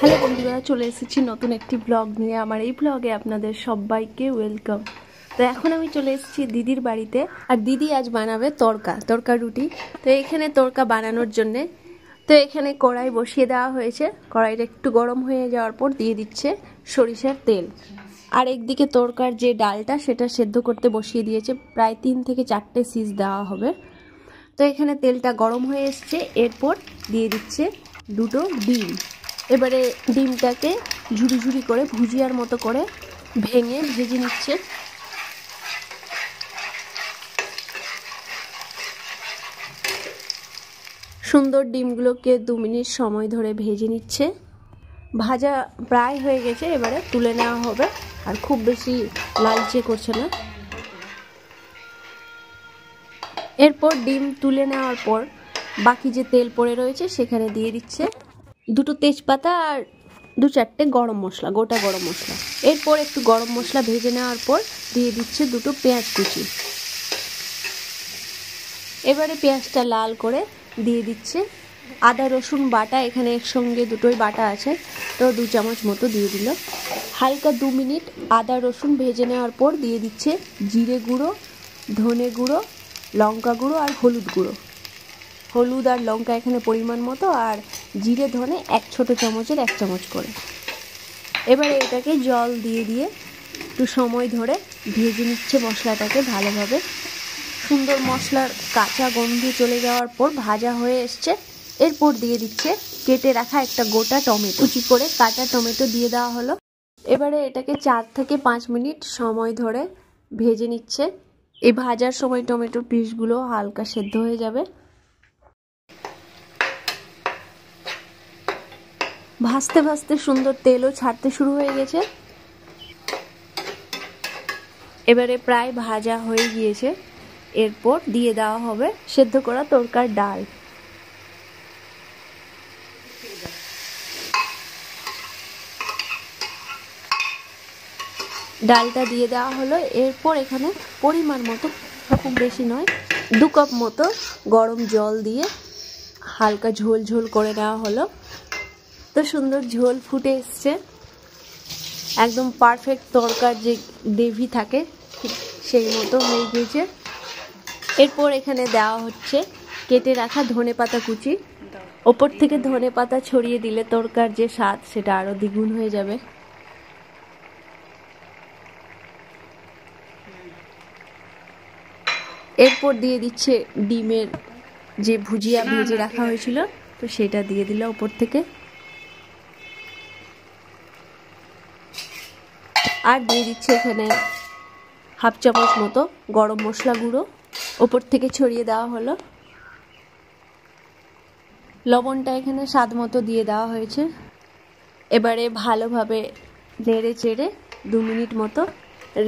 Hello বন্ধুরা, চলে এসেছি নতুন একটি ব্লগ নিয়ে। আমার এই ব্লগে আপনাদের সবাইকে ওয়েলকাম। তো এখন আমি চলে এসেছি দিদির বাড়িতে, আর দিদি আজ বানাবে তড়কা রুটি। তো এখানে তড়কা বানানোর জন্যে তো এখানে কড়াই বসিয়ে দেওয়া হয়েছে। কড়াইটা একটু গরম হয়ে যাওয়ার পর দিয়ে দিচ্ছে সরিষার তেল, আর একদিকে তড়কার যে ডালটা সেটা সেদ্ধ করতে বসিয়ে দিয়েছে। প্রায় 3 থেকে 4টে সিজ দেওয়া হবে। তো এখানে তেলটা গরম হয়ে এসছে, এরপর দিয়ে দিচ্ছে 2টো ডিম। এবারে ডিমটাকে ঝুড়ি ঝুড়ি করে ভুজিয়ার মতো করে ভেঙে ভেজে নিচ্ছে। সুন্দর ডিমগুলোকে 2 মিনিট সময় ধরে ভেজে নিচ্ছে। ভাজা প্রায় হয়ে গেছে, এবারে তুলে নেওয়া হবে। আর খুব বেশি লালচে করছে না। এরপর ডিম তুলে নেওয়ার পর বাকি যে তেল পড়ে রয়েছে সেখানে দিয়ে দিচ্ছে 2টো তেজপাতা আর 2-4টে গরম মশলা, গোটা গরম মশলা। এরপর একটু গরম মশলা ভেজে নেওয়ার পর দিয়ে দিচ্ছে 2টো পেঁয়াজ কুচি। এবারে পেঁয়াজটা লাল করে দিয়ে দিচ্ছে আদা রসুন বাটা। এখানে একসঙ্গে দুটোই বাটা আছে, তো 2 চামচ মতো দিয়ে দিল। হালকা 2 মিনিট আদা রসুন ভেজে নেওয়ার পর দিয়ে দিচ্ছে জিরে গুঁড়ো, ধনে গুঁড়ো, লঙ্কা গুঁড়ো আর হলুদ গুঁড়ো। হলুদ আর লঙ্কা এখানে পরিমাণ মতো, আর জিরে ধনে 1 ছোট চামচের 1 চামচ করে। এবারে এটাকে জল দিয়ে দিয়ে একটু সময় ধরে ভেজে নিচ্ছে মশলাটাকে ভালোভাবে। সুন্দর মশলার কাঁচা গন্ধ চলে যাওয়ার পর ভাজা হয়ে এসছে। এরপর দিয়ে দিচ্ছে কেটে রাখা একটা গোটা টমেটো, কুচি করে কাটা টমেটো দিয়ে দেওয়া হলো। এবারে এটাকে 4 থেকে 5 মিনিট সময় ধরে ভেজে নিচ্ছে। এই ভাজার সময় টমেটোর পিসগুলো হালকা সেদ্ধ হয়ে যাবে। ভাজতে ভাজতে সুন্দর তেলও ছাড়তে শুরু হয়ে গেছে। এবারে প্রায় ভাজা হয়ে গিয়েছে। এরপর দিয়ে দেওয়া হবে সেদ্ধ করা তড়কার ডাল। ডালটা দিয়ে দেওয়া হলো। এরপর এখানে পরিমাণ মতো, খুব বেশি নয়, 2 কাপ মতো গরম জল দিয়ে হালকা ঝোল ঝোল করে নেওয়া হলো। তো সুন্দর ঝোল ফুটে এসছে, একদম পারফেক্ট তড়কার যে গ্রেভি থাকে সেই মতো হয়ে গিয়েছে। এরপর এখানে দেওয়া হচ্ছে কেটে রাখা ধনেপাতা কুচি। ওপর থেকে ধনেপাতা ছড়িয়ে দিলে তড়কার যে স্বাদ সেটা আরো দ্বিগুণ হয়ে যাবে। এরপর দিয়ে দিচ্ছে ডিমের যে ভুজিয়া ভেজে রাখা হয়েছিল, তো সেটা দিয়ে দিল ওপর থেকে। আর দিয়ে দিচ্ছে এখানে 1/2 চামচ মতো গরম মশলা গুঁড়ো, ওপর থেকে ছড়িয়ে দেওয়া হলো। লবণটা এখানে স্বাদ মতো দিয়ে দেওয়া হয়েছে। এবারে ভালোভাবে নেড়ে চেড়ে 2 মিনিট মতো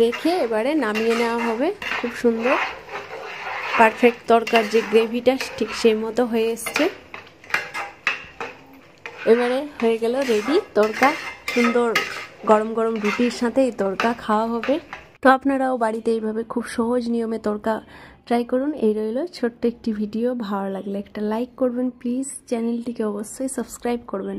রেখে এবারে নামিয়ে নেওয়া হবে। খুব সুন্দর পারফেক্ট তড়কার যে গ্রেভিটা ঠিক সেই মতো হয়ে এসছে। এবারে হয়ে গেল রেডি তড়কা। সুন্দর গরম গরম রুটির সাথে এই তড়কা খাওয়া হবে। তো আপনারাও বাড়িতে এইভাবে খুব সহজ নিয়মে তড়কা ট্রাই করুন। এই রইল ছোট্ট একটি ভিডিও। ভালো লাগলে একটা লাইক করবেন প্লিজ। চ্যানেলটিকে অবশ্যই সাবস্ক্রাইব করবেন।